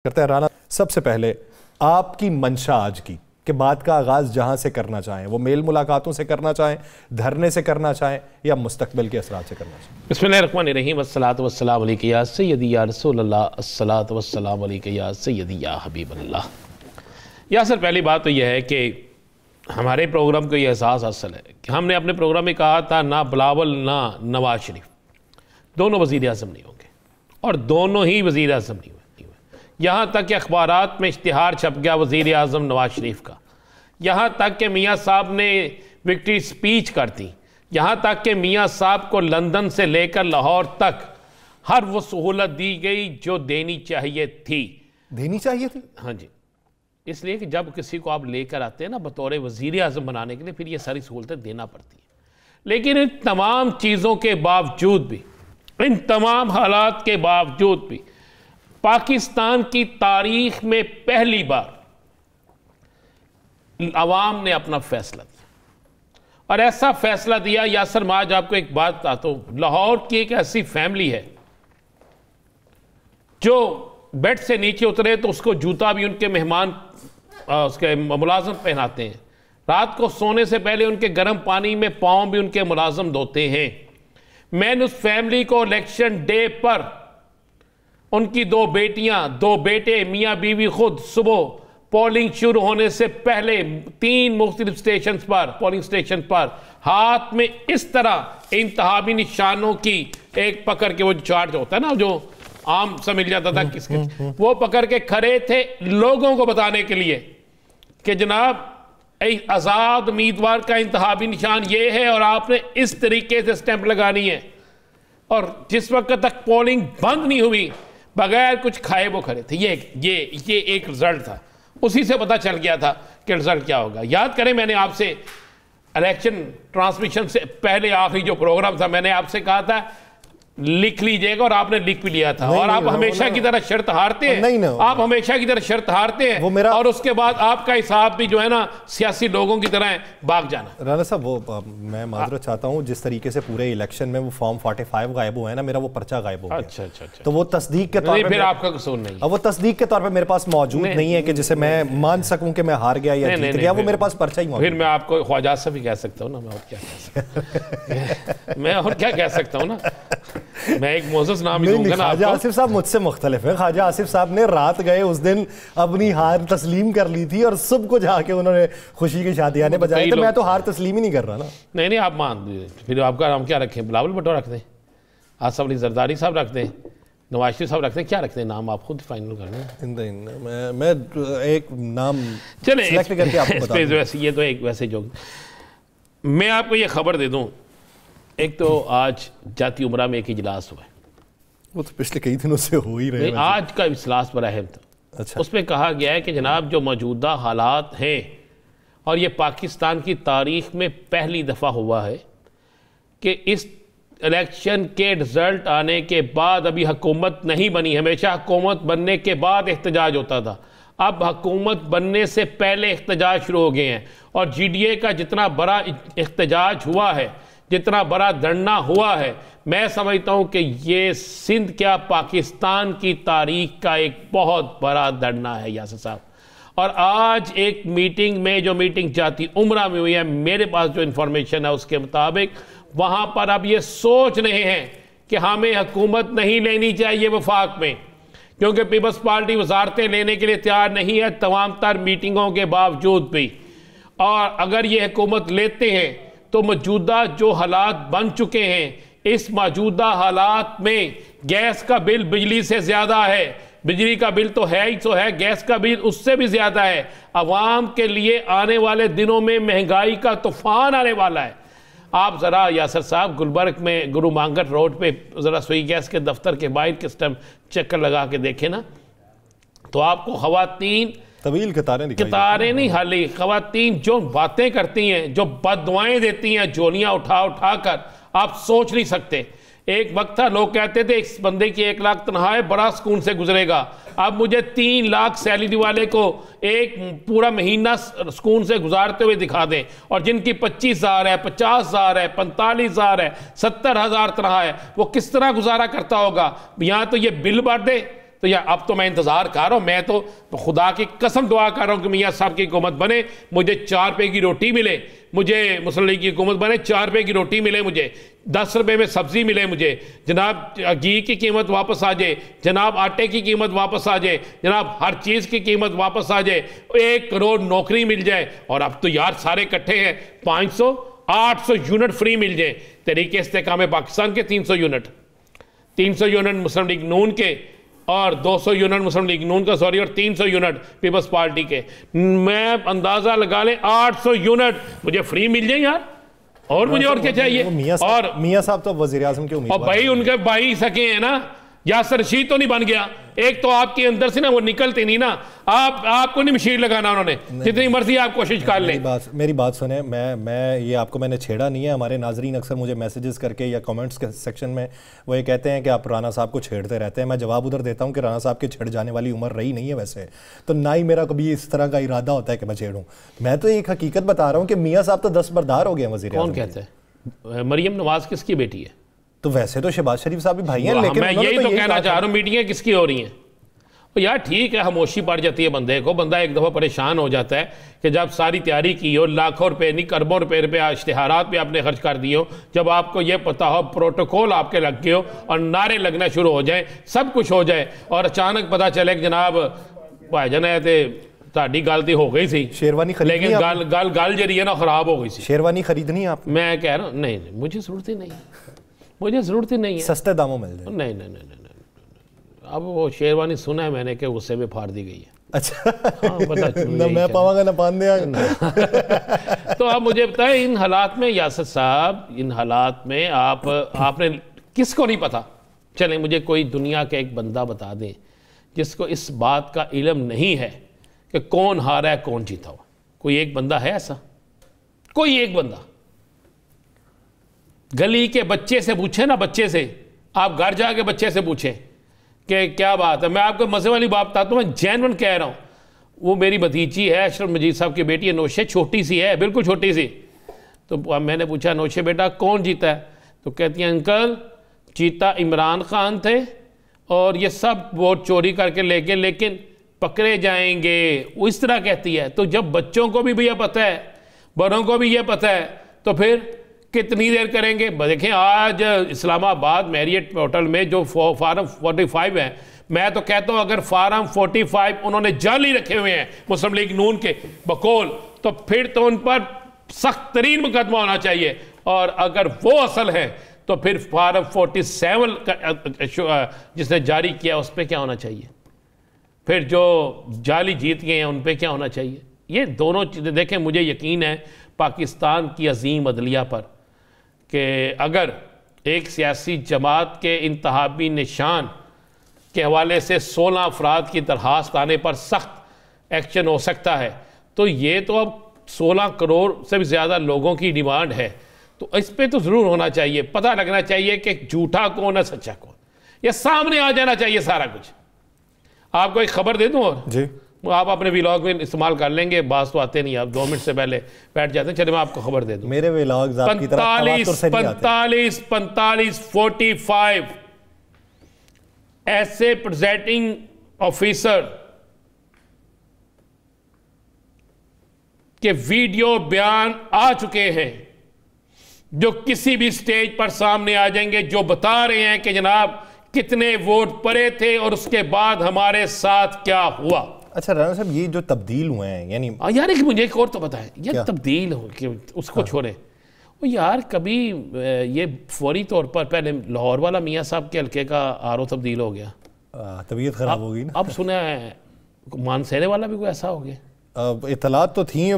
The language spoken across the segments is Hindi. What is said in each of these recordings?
करते हैं। राना, सबसे पहले आपकी मंशा आज की कि बात का आगाज जहां से करना चाहें, वो मेल मुलाकातों से करना चाहें, धरने से करना चाहें या मुस्तकबिल के असरात से करना चाहें। बिस्मिल्लाहिर्रहमानिर्रहीम, वस्सलातु वस्सलामु अलैका या सय्यदी या रसूलल्लाह, अस्सलातु वस्सलामु अलैका या सय्यदी या हबीबल्लाह। यासर, पहली बात तो यह है कि हमारे प्रोग्राम को ये एहसास हासिल है कि हमने अपने प्रोग्राम में कहा था ना बिलावल ना नवाज शरीफ दोनों वज़ीर आज़म नहीं होंगे, और दोनों ही वज़ीर आज़म नहीं हुए। यहाँ तक कि अखबारात में इश्तिहार छप गया वज़ीर आज़म नवाज शरीफ का, यहाँ तक कि मियाँ साहब ने विक्ट्री स्पीच कर दी, यहाँ तक कि मियाँ साहब को लंदन से लेकर लाहौर तक हर वो सहूलत दी गई जो देनी चाहिए थी। देनी चाहिए थी? हाँ जी, इसलिए कि जब किसी को आप लेकर आते हैं ना बतौर वज़ीर आज़म बनाने के लिए, फिर ये सारी सहूलतें देना पड़ती हैं। लेकिन इन तमाम चीज़ों के बावजूद भी, इन तमाम हालात के बावजूद भी पाकिस्तान की तारीख में पहली बार अवाम ने अपना फैसला दिया, और ऐसा फैसला दिया। यासर, मैं आज आपको एक बात बताता हूं। लाहौर की एक ऐसी फैमिली है जो बेड से नीचे उतरे तो उसको जूता भी उनके मेहमान उसके मुलाजम पहनाते हैं, रात को सोने से पहले उनके गर्म पानी में पाँव भी उनके मुलाजम धोते हैं। मैंने उस फैमिली को इलेक्शन डे पर उनकी दो बेटियां, दो बेटे, मियाँ बीवी खुद सुबह पोलिंग शुरू होने से पहले 3 मुख्तलिफ स्टेशन पर, पोलिंग स्टेशन पर हाथ में इस तरह इंतहाबी निशानों की एक पकड़ के, वो चार्ज होता है ना जो आम सा मिल जाता था किसके, वो पकड़ के खड़े थे लोगों को बताने के लिए कि जनाब आज़ाद उम्मीदवार का इंतहाबी निशान ये है और आपने इस तरीके से स्टैंप लगानी है। और जिस वक्त तक पोलिंग बंद नहीं हुई बगैर कुछ खाए वो खड़े थे। ये एक रिजल्ट था, उसी से पता चल गया था कि रिजल्ट क्या होगा। याद करें, मैंने आपसे इलेक्शन ट्रांसमिशन से पहले आखिरी जो प्रोग्राम था, मैंने आपसे कहा था लिख लीजिएगा, और आपने लिख भी लिया था। और आप हमेशा की तरह शर्त हारते हैं, आप हमेशा की तरह शर्त हारते हैं, और उसके बाद आपका हिसाब भी जो है ना सियासी लोगों की तरह है, भाग जाना। राना साहब, वो मैं माजरत चाहता हूँ, जिस तरीके से पूरे इलेक्शन में वो फॉर्म 45 गायब हुआ है ना, मेरा वो पर्चा गायब हो गया। अच्छा, तो वो तस्दीक के तौर पर, फिर आपका कसूर नहीं, अब वो तस्दीक के तौर पर मेरे पास मौजूद नहीं है कि जिसे मैं मान सकूं कि मैं हार गया या जीत गया। वो मेरे पास पर्चा ही मौजूद। फिर मैं आपको ख्वाजा से भी कह सकता हूँ ना, मैं और क्या कह सकता मैं और क्या कह सकता हूँ ना, मैं एक मोज़स नाम ही दूंगा ना। ख्वाजा आसिफ साहब मुझसे मुख्तलिफ है। ख्वाजा आसिफ साहब ने रात गए उस दिन अपनी हार तस्लीम कर ली थी, और सबको जाके उन्होंने खुशी की शादियां बजाई। तो मैं तो हार तस्लीम ही नहीं कर रहा ना। नहीं, आप मान दीजिए। फिर आपका नाम क्या रखें? बिलावल भुट्टो रख दें, आसफ अली जरदारी साहब रख दें, नवाज शरीफ साहब रख दें, क्या रखते हैं नाम? आप खुद फाइनल कर लें। मैं एक नाम चले करके आपको बता दूं। ये तो एक वैसे जो मैं आपको ये खबर दे दूं, एक तो आज जाती उमरा में एक इजलास हुआ है, वो तो पिछले कई दिनों से हो ही रहे हैं। आज का इजलास बड़ा अहम था। अच्छा। उसमें कहा गया है कि जनाब जो मौजूदा हालात हैं, और ये पाकिस्तान की तारीख में पहली दफ़ा हुआ है कि इस इलेक्शन के रिजल्ट आने के बाद अभी हुकूमत नहीं बनी। हमेशा हुकूमत बनने के बाद एहतजाज होता था, अब हुकूमत बनने से पहले एहतजाज शुरू हो गए हैं। और GDA का जितना बड़ा एहतजाज हुआ है, जितना बड़ा धरना हुआ है, मैं समझता हूं कि ये सिंध क्या पाकिस्तान की तारीख का एक बहुत बड़ा धरना है यासर साहब। और आज एक मीटिंग में, जो मीटिंग जाती उमरा में हुई है, मेरे पास जो इंफॉर्मेशन है उसके मुताबिक वहां पर अब ये सोच रहे हैं कि हमें हुकूमत नहीं लेनी चाहिए वफाक में, क्योंकि पीपल्स पार्टी वजारतें लेने के लिए तैयार नहीं है तमाम तर मीटिंगों के बावजूद भी। और अगर ये हुकूमत लेते हैं तो मौजूदा जो हालात बन चुके हैं, इस मौजूदा हालात में गैस का बिल बिजली से ज़्यादा है, बिजली का बिल तो है ही तो है, गैस का बिल उससे भी ज़्यादा है। अवाम के लिए आने वाले दिनों में महंगाई का तूफान आने वाला है। आप ज़रा यासर साहब गुलबर्ग में गुरु मांगट रोड पे ज़रा सुई गैस के दफ्तर के बाहर किस टाइम चक्कर लगा के देखें ना, तो आपको ख़वातीन तवील कतारें नहीं, हाली ख़वातीन जो बातें करती हैं, जो बददुआएं देती हैं झोलियाँ उठा उठा कर, आप सोच नहीं सकते। एक वक्त था लोग कहते थे इस बंदे की 1 लाख तनख्वाह है, बड़ा सुकून से गुजरेगा। अब मुझे 3 लाख सैलरी वाले को एक पूरा महीना सुकून से गुजारते हुए दिखा दें, और जिनकी 25,000 है, 50,000 है, 45,000 है, 70,000 तनख्वाह है, वो किस तरह गुजारा करता होगा? यहाँ तो ये बिल बढ़ दे तो यार अब तो मैं इंतज़ार कर रहा हूँ, मैं तो खुदा की कसम दुआ कर रहा हूँ कि मियाँ साहब की हुकूमत बने, मुझे 4 रुपये की रोटी मिले, मुझे मुस्लिम लीग की हुकूमत बने, 4 रुपये की रोटी मिले, मुझे 10 रुपये में सब्ज़ी मिले, मुझे जनाब घी की कीमत वापस आ जाए, जनाब आटे की कीमत वापस आ जाए, जनाब हर चीज़ की कीमत वापस आ जाए, 1 करोड़ नौकरी मिल जाए। और अब तो यार सारे इकट्ठे हैं, 500 800 यूनिट फ्री मिल जाए। तरीके इस्तेकाम पाकिस्तान के 300 यूनिट मुस्लिम लीग नून के, और 200 यूनिट मुस्लिम लीग नून का सॉरी, और 300 यूनिट पीपल्स पार्टी के। मैं अंदाजा लगा ले 800 यूनिट मुझे फ्री मिल जाए यार, और मुझे और क्या चाहिए। और मियां साहब तो वजीर आजम के उम्मीदवार, और भाई उनके भाई सके हैं ना, यासर रशीद तो नहीं बन गया। एक तो आपके अंदर से ना वो निकलते नहीं ना, आपको नहीं मशीन लगाना उन्होंने, जितनी मर्जी आप कोशिश कर लें। मेरी बात सुने, मैं ये आपको मैंने छेड़ा नहीं है। हमारे नाजरीन अक्सर मुझे मैसेजेस करके या कमेंट्स के सेक्शन में वो ये कहते हैं कि आप राना साहब को छेड़ते रहते हैं। मैं जवाब उधर देता हूँ कि राना साहब के छेड़ जाने वाली उम्र रही नहीं है वैसे, तो ना ही मेरा कभी इस तरह का इरादा होता है कि मैं छेड़ूँ। मैं तो एक हकीकत बता रहा हूँ कि मियाँ साहब तो दस्तबरदार हो गए हैं वज़ीर आज़म। कौन कहता है? मरियम नवाज किसकी बेटी है? तो वैसे तो शहबाज शरीफ साहब भी भाई हैं, लेकिन मैं यही तो कहना चाह रहा हूँ, मीटिंगें किसकी हो रही हैं? तो यार ठीक है, खामोशी पड़ जाती है बंदे को, बंदा एक दफ़ा परेशान हो जाता है कि जब सारी तैयारी की हो, लाखों रुपए नहीं अरबों रुपए इश्तिहारात पे आपने खर्च कर दिए हो, जब आपको ये पता हो, प्रोटोकॉल आपके लग गए हो और नारे लगना शुरू हो जाए, सब कुछ हो जाए, और अचानक पता चले कि जनाब भाईजान है तो ताड़ी गलती हो गई थी, शेरवानी खरीदनी, लेकिन गल जरी है ना खराब हो गई थी। शेरवानी खरीदनी आप? मैं कह रहा हूँ नहीं, मुझे ज़रूरत ही नहीं है, मुझे ज़रूरत ही नहीं है, सस्ते दामों मिल जाए। नहीं नहीं नहीं नहीं, अब वो शेरवानी सुना है मैंने कि गुस्से में फाड़ दी गई है। अच्छा, हाँ, ना मैं पावांगा ना पान दिया। तो आप मुझे बताएं, इन हालात में यासर साहब, इन हालात में आपने किसको नहीं पता, चलें मुझे कोई दुनिया का एक बंदा बता दें जिसको इस बात का इल्म नहीं है कि कौन हारा है कौन जीता हुआ। कोई एक बंदा है ऐसा? कोई एक बंदा? गली के बच्चे से पूछे ना, बच्चे से, आप घर जाके बच्चे से पूछें कि क्या बात है। मैं आपको मजे वाली बात बताता हूँ, मैं जेन्युइन कह रहा हूँ। वो मेरी भतीजी है, अशरफ मजीद साहब की बेटी है, नौशे, छोटी सी है, बिल्कुल छोटी सी। तो मैंने पूछा, नौशे बेटा कौन जीता है? तो कहती है अंकल जीता इमरान खान थे और ये सब वोट चोरी करके लेके, लेकिन पकड़े जाएंगे, वो इस तरह कहती है। तो जब बच्चों को भी भैया पता है, बड़ों को भी ये पता है, तो फिर कितनी देर करेंगे? देखें आज इस्लामाबाद मैरियट होटल में जो फार्म 45 है, मैं तो कहता हूं अगर फार्म 45 उन्होंने जाली रखे हुए हैं मुस्लिम लीग नून के बकौल, तो फिर तो उन पर सख्त तरीन मुकदमा होना चाहिए, और अगर वो असल है तो फिर फार्म 47 जिसने जारी किया उस पर क्या होना चाहिए, फिर जो जाली जीत गए हैं उन पर क्या होना चाहिए। ये दोनों चीज़ें देखें, मुझे यकीन है पाकिस्तान की अजीम अदलिया पर कि अगर एक सियासी जमात के इंतहाबी निशान के हवाले से 16 अफराद की दरखास्त आने पर सख्त एक्शन हो सकता है, तो ये तो अब 16 करोड़ से भी ज़्यादा लोगों की डिमांड है, तो इस पर तो ज़रूर होना चाहिए, पता लगना चाहिए कि झूठा कौन है सच्चा कौन, ये सामने आ जाना चाहिए सारा कुछ। आपको एक खबर दे दूँ और जी, आप अपने व्लॉग में इस्तेमाल कर लेंगे, बात तो आते नहीं, आप 2 मिनट से पहले बैठ जाते हैं। चलिए मैं आपको खबर दे दूं, मेरे व्लॉग्स आपकी तरह 45 ऐसे प्रेजेंटिंग ऑफिसर के वीडियो बयान आ चुके हैं जो किसी भी स्टेज पर सामने आ जाएंगे, जो बता रहे हैं कि जनाब कितने वोट पड़े थे और उसके बाद हमारे साथ क्या हुआ। अच्छा राना साहब, ये जो तब्दील हुए हैं, यानी यार एक मुझे एक और तो बताएं, ये तब्दील हो कि उसको छोड़े वो यार, कभी ये फौरी तौर पर पहले लाहौर वाला मियाँ साहब के हल्के का आरओ तब्दील हो गया, तबीयत खराब हो गई ना। अब सुना है मानसेरे वाला भी कोई ऐसा हो गया। इतलात तो थी,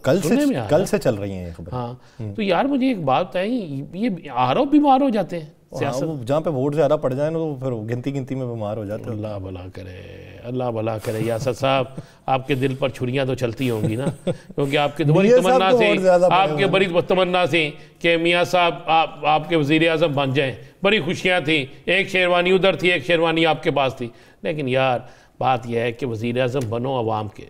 कल से चल रही हैं ये खबर। हाँ, तो यार मुझे एक बात बताएं, ये आरओ बीमार हो जाते हैं सियासत, जहाँ पे वोट ज़्यादा पड़ जाए ना तो फिर गिनती में बीमार हो जाते हैं। अल्लाह भला करे, अल्लाह भला करे। यासर साहब आपके दिल पर छुरियां तो चलती होंगी ना, क्योंकि आपकी तो बड़ी तमन्ना थी, आपके बड़ी तमन्ना थी कि मियाँ साहब आपके वज़ीर आज़म बन जाएं, बड़ी खुशियाँ थी, एक शेरवानी उधर थी, एक शेरवानी आपके पास थी। लेकिन यार बात यह है कि वज़ीर आज़म बनो अवाम के,